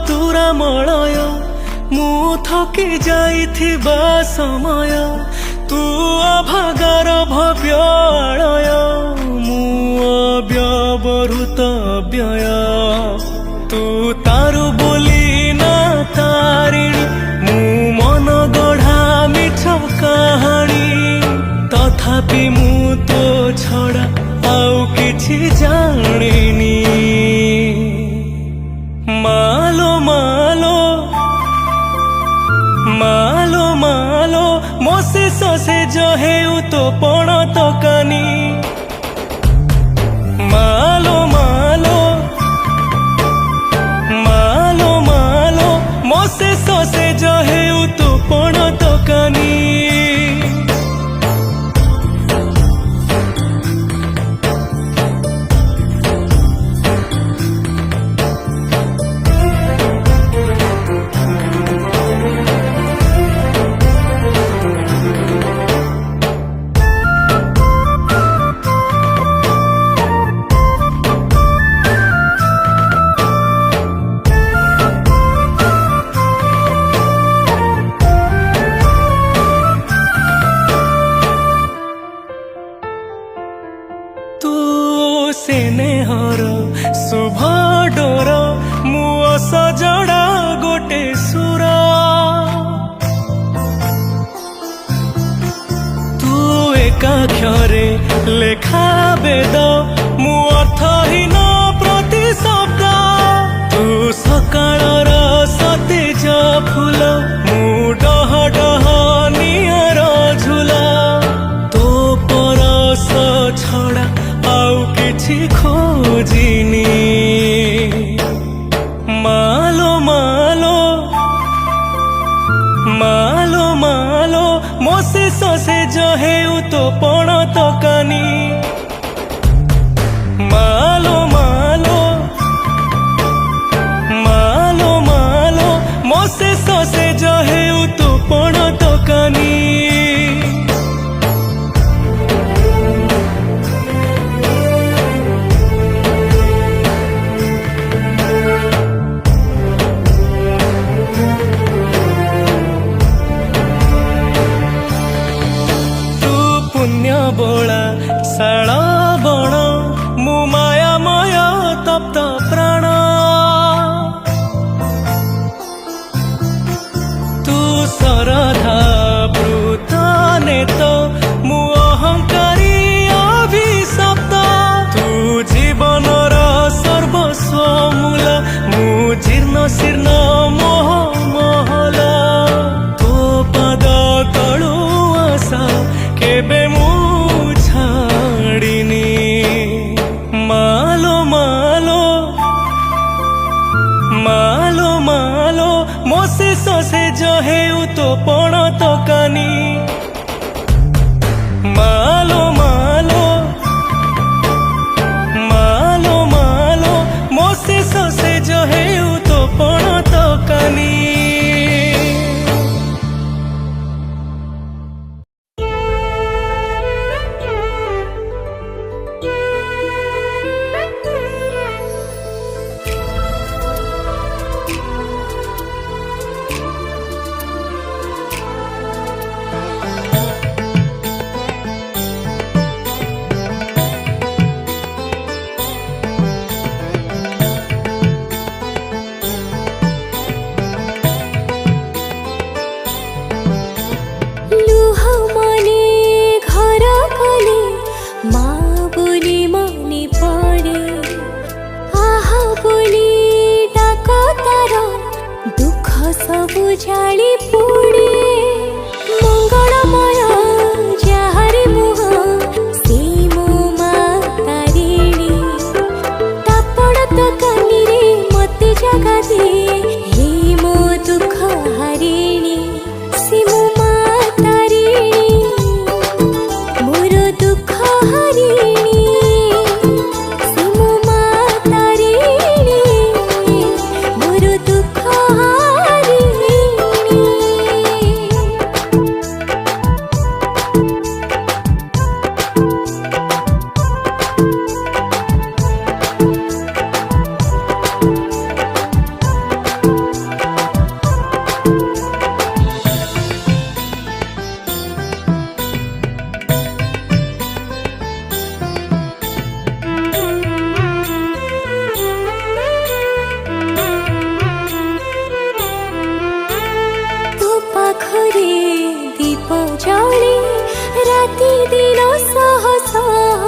तुरा Malay मु थकी जाइथिबा समय तू अभागार भव्य आलय मु अव्यवहृत व्यय तू तारु बोली ना तारिणी मु मन गढ़ा मिठ कहानी तथापि मु तो छड़ा आउ किछि जानिनी मालो मालो मालो मालो मोसे ससे जहे तो पण तकानी मालो मालो मालो मालो मोसे ससे जहे तो पण तकानी स्नेहर शुभ डोर मुओ सजड़ा गोटे सुर तू एकाक्षरे लेखा वेद मु अर्थहीन प्रति शब्द तू सकाळर सतेज फूल मु डह डह नियर झुला तो परस छड़ा आउ किछि खोजिनी मालो मालो मालो मालो मोसे ससे जहे तो पण तकानी मालो मालो मालो मालो मोसे ससे जहे तो पण तकानी बोला शाल बण मु मायामय तप्त प्राण तू सरधा वृत नेत मु अहंकारी अभिशप्त तू जीवनर सर्वस्व मूल मु जीर्ण शीर्ण मोह महल तो पद तलु आशा केबे मु छाड़ी राति दिन सह सह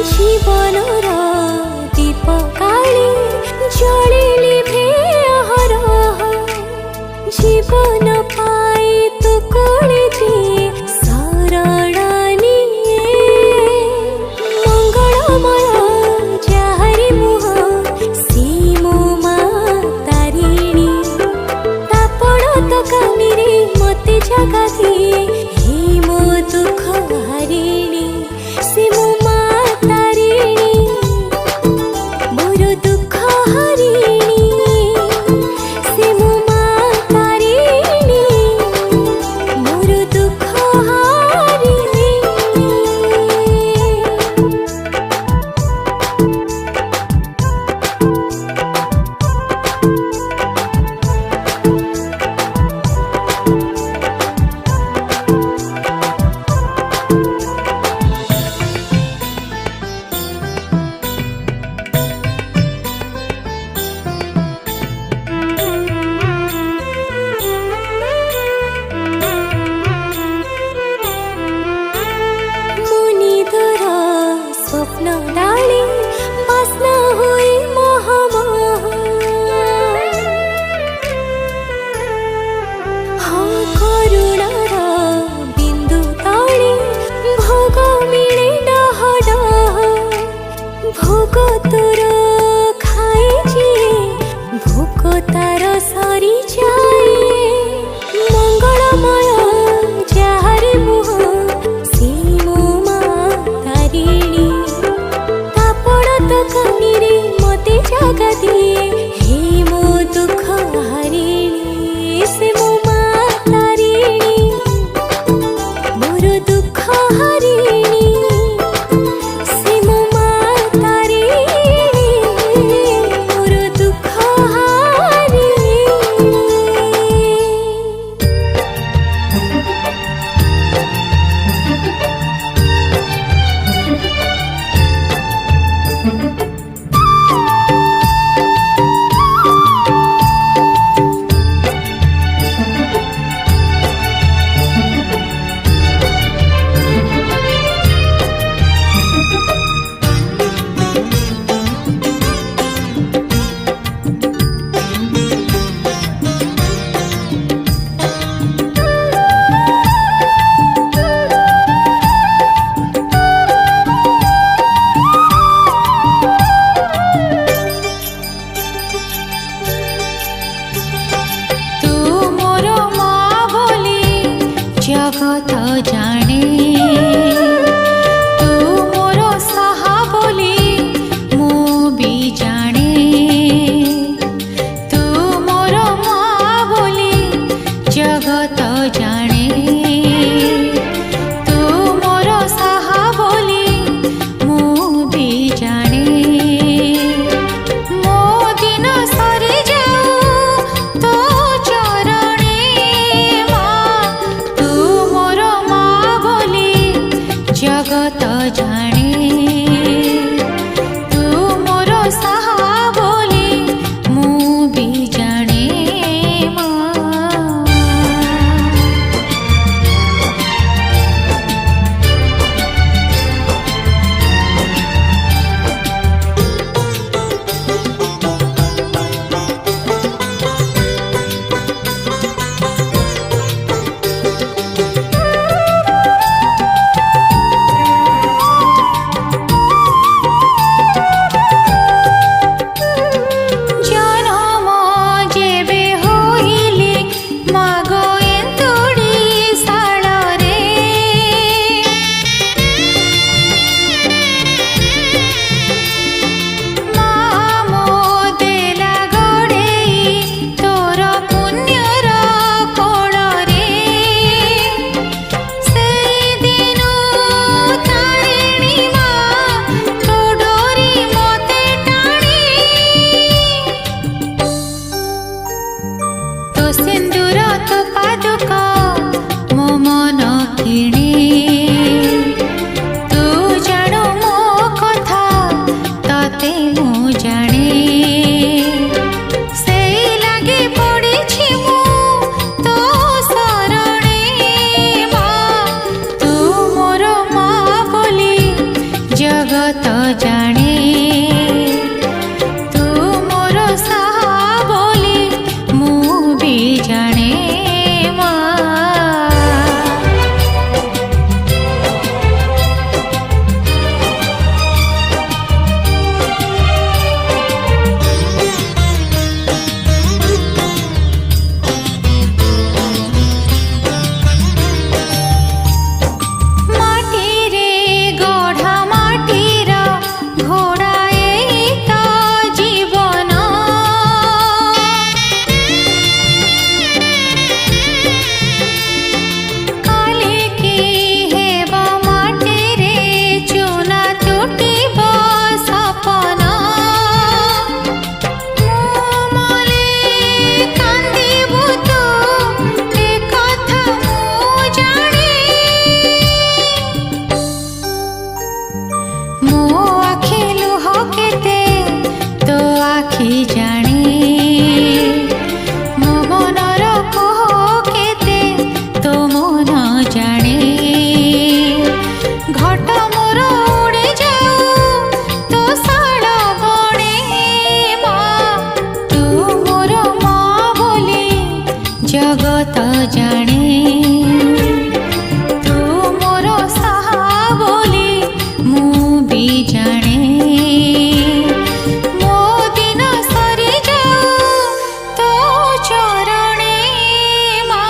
जीवनर दीप काली जलिली भे अहरह जीवन पाई तु कोले दिए शरणानी मंगलमय जाहरी मुह सी मो माँ तारिणी तापण तो कानी रे मते जगा दिए हे मो दुख हारिणी से मो माँ तारिणी मोर दुख हारिणी से मो माँ तारिणी मोर दुख हारिणी। मुनिदर स्वप्न डाली बास्ना हुई महमह हाँ करुणार बिंदु तले भोग मिले डह डह भोग तोर खाए जे भोग तार सरी जाए मंगलमय जाहरी मुह सी मो माँ तारिणी तापण तो कानी रे मते जगा दिए हे मो दुख हारिणी से मो माँ तारिणी मोर दुख हारिणी से मो माँ तारिणी मोर दुख हारिणी। तू मोर माँ बोली जगत जाने तू मोर साहा बोली मु भी जाने तू मोर माँ बोली जगत जाने तू मोर साहा बोली मु भी जाने मो दिन सरी जाऊ तो चरणे माँ तू मोर माँ बोली जगत जाने तू मोर साहा बोली मु भी जाने माँ। जगत जाने तू मोर साहा बोली मु भी जाने मो दिन सरी जाऊ तो चरणे माँ।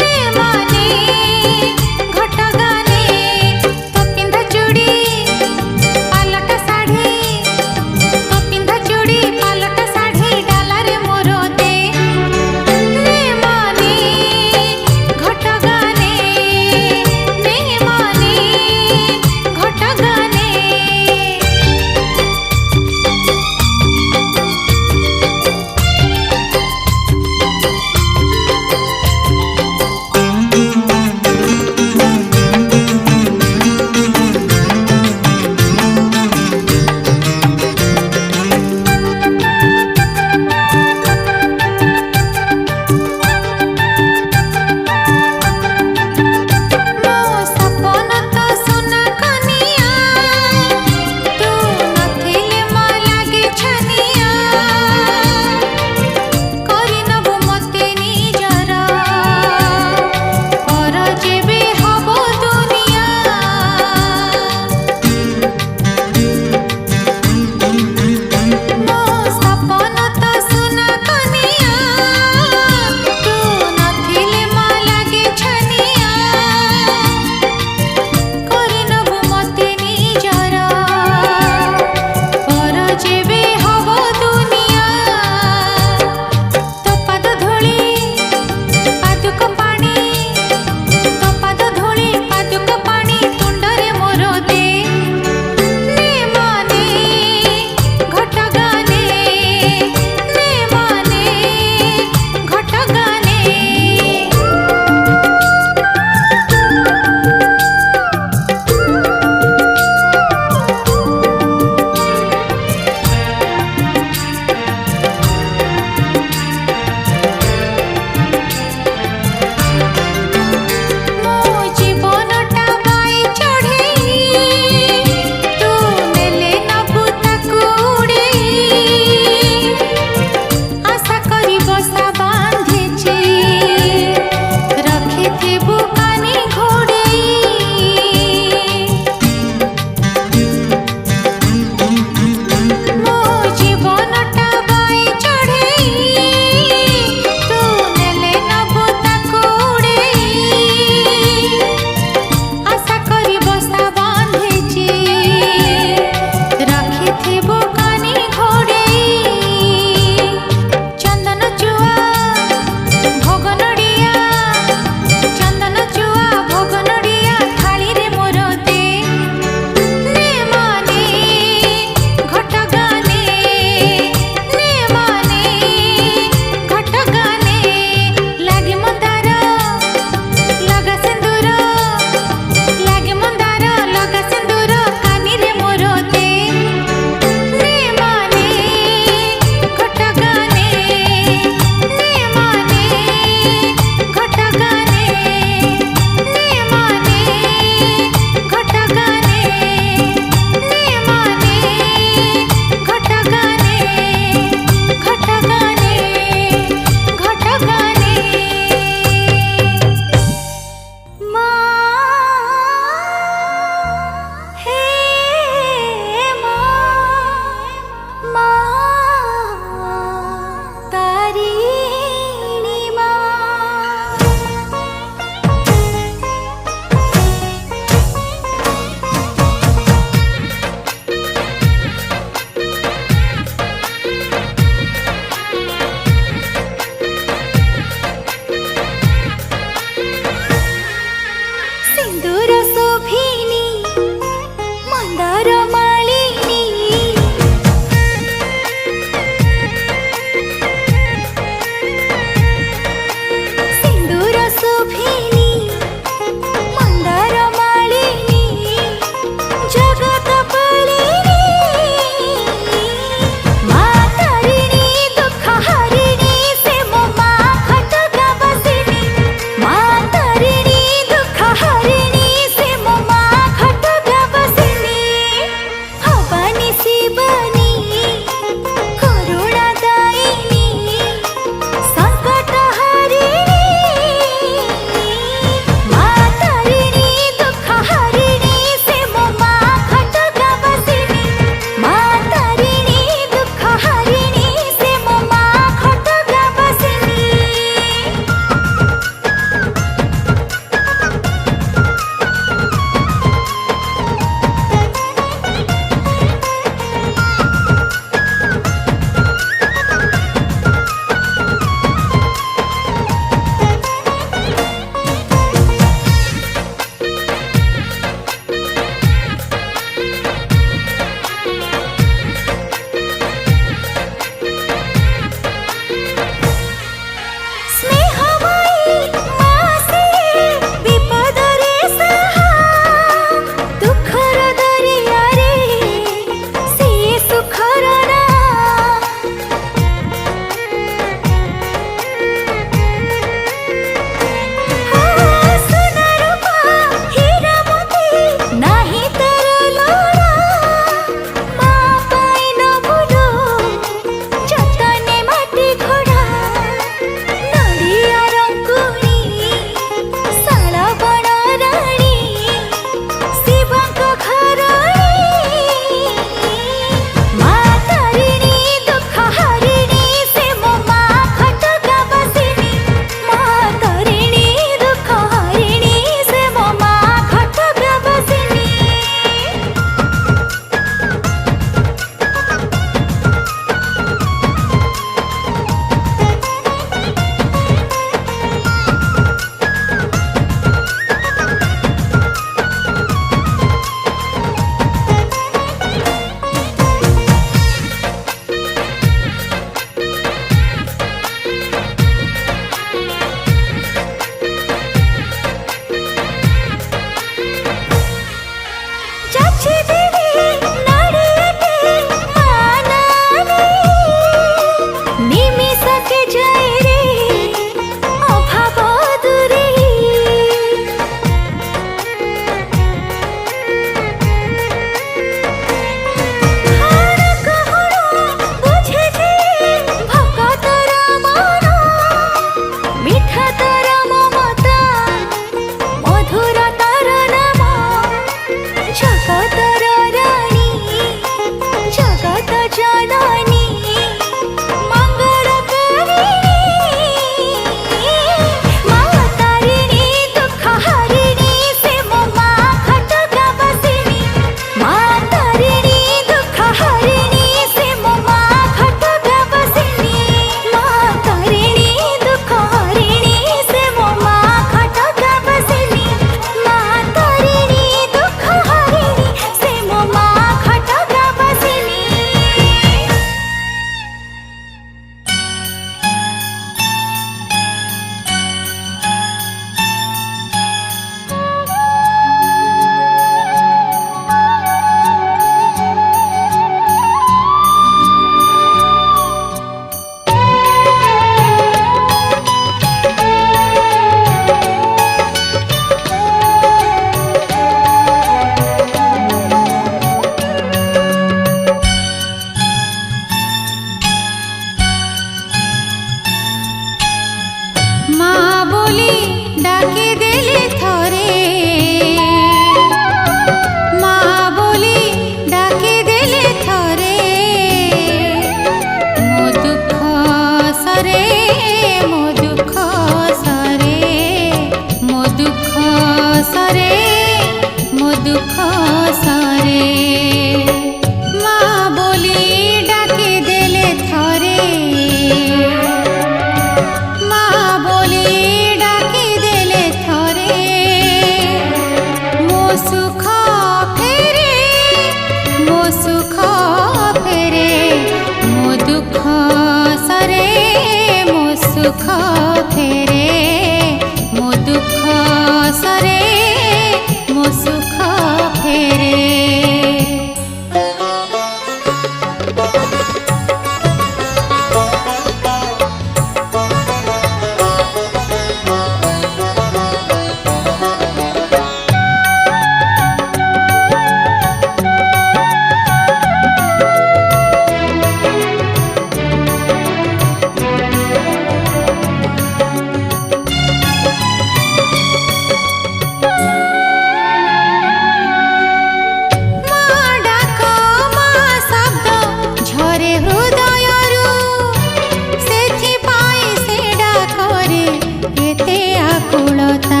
केते आकुलता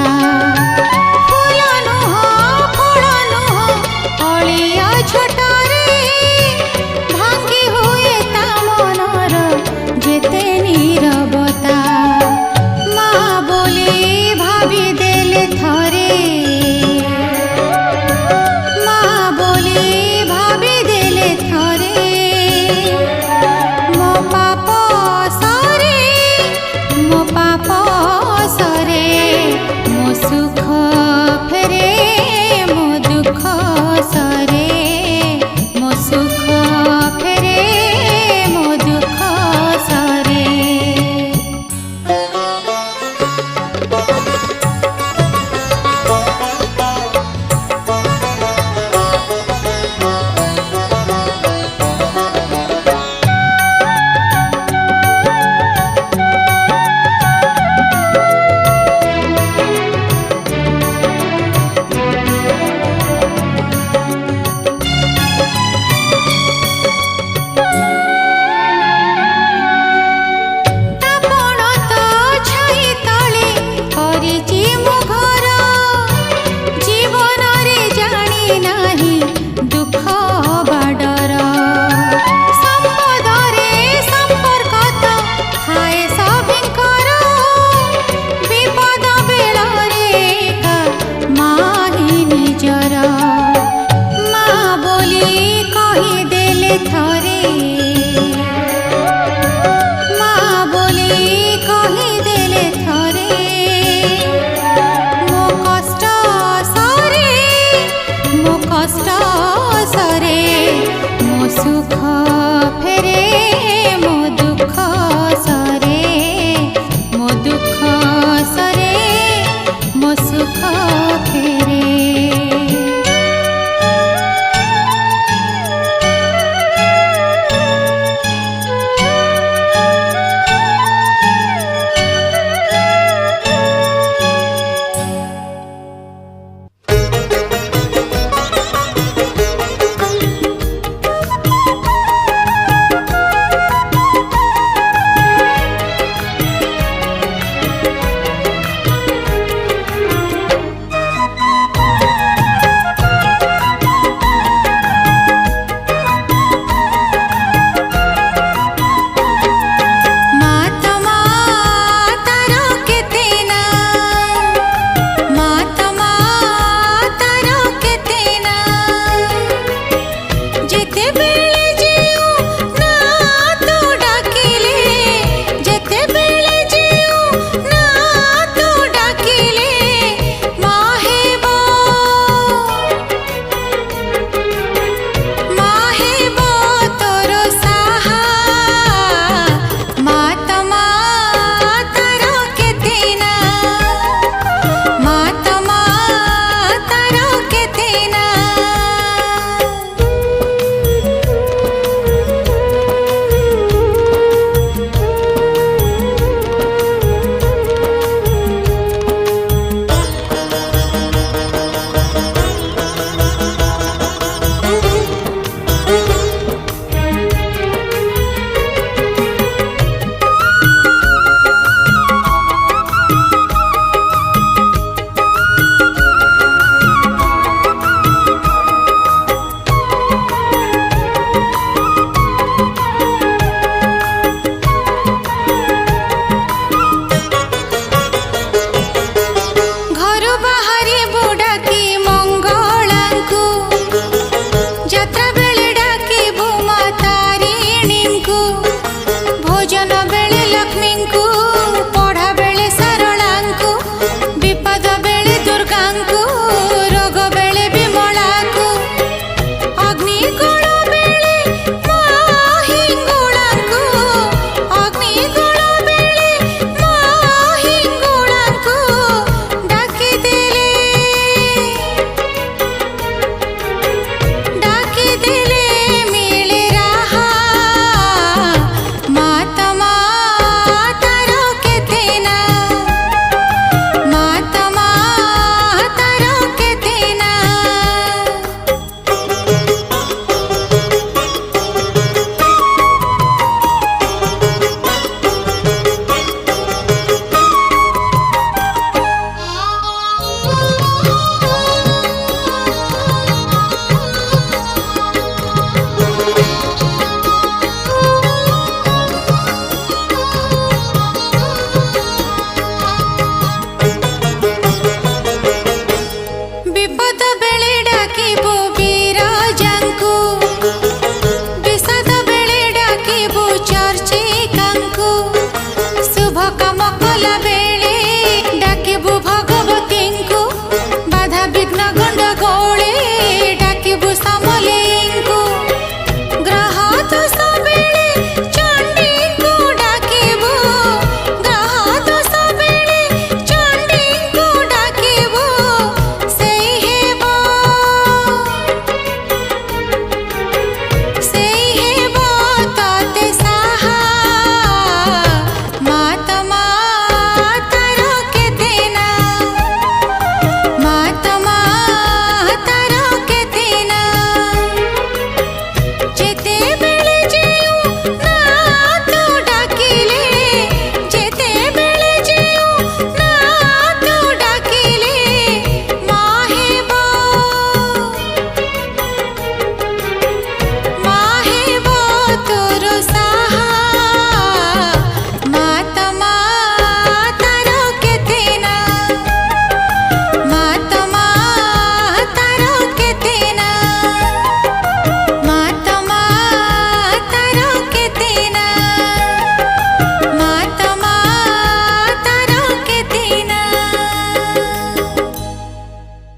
फूल नुह फूल नुह अलिया छोटरे भांगी हुए ता मनर जेते नीरवता माँ बोली भाभी देले थरे माँ बोली भाभी देले थरे मो पाप सरे मो पाप सरे मो सुख फेरे मो दुख सरे मो सुख फेरे मो दुख सरे ଆପଣ ତ ଛାଇ ତଳେ କରିଛି ମୁଁ ଘର ଜୀବନରେ ଜାଣି ନାହିଁ ଦୁଃଖ ବାଡର ସମ୍ପଦରେ ସମ୍ପର୍କ ତ ଥାଏ ସଭିଙ୍କର ବିପଦ ବେଳରେ ଏକା ମାଁ ହିଁ ନିଜର ମାଁ ବୋଲି କହିଦେଲେ ଥରେ माँ बोली कहीदेले थरे मो कष्ट सरे मो कष्ट सरे मो सुख फेरे मो दुख सरे मो दुख सरे मो सुख फेरे।